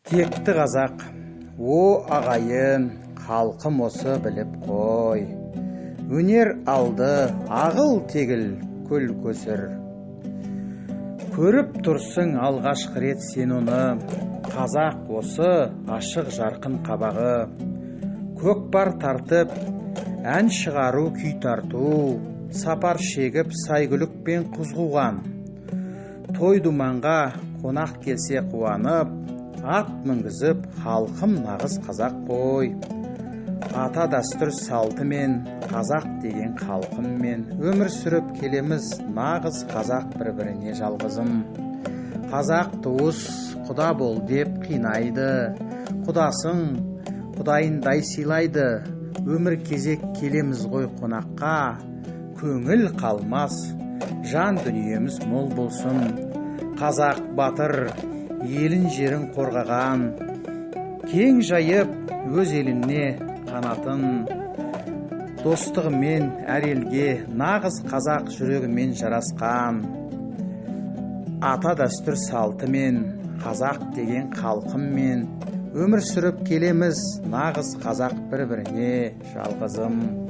Текті қазақ, о ағайын, халқым осы біліп қой. Өнер алды, ағыл тегіл, көл көсір. Көріп тұрсың алғашқы рет сен оны, қазақ осы ашық жарқын қабағы. Көкпар тартып, ән шығару күй тарту, сапар шегіп сайгүлікпен құзғуған. Той думанға қонақ келсе қуанып, ат мінгізіп халқым нағыз қазақ қой. Ата дәстүр салтымен қазақ деген халқыммен өмір сүріп келеміз нағыз қазақ бір-біріне жалғызым. Қазақ туыс құда бол деп қинайды, құдасың құдайындай сыйлайды. Өмір кезек келеміз ғой қонаққа, көңіл қалмас, жан дүниеміз мол болсын. Қазақ батыр елін жерін қорғаған, кең жайып өз еліне қанатын. Достығымен әр елге нағыз қазақ жүрегімен жарасқан. Ата дәстүр салтымен қазақ деген халқыммен өмір сүріп келеміз нағыз қазақ бір-біріне жалғызым.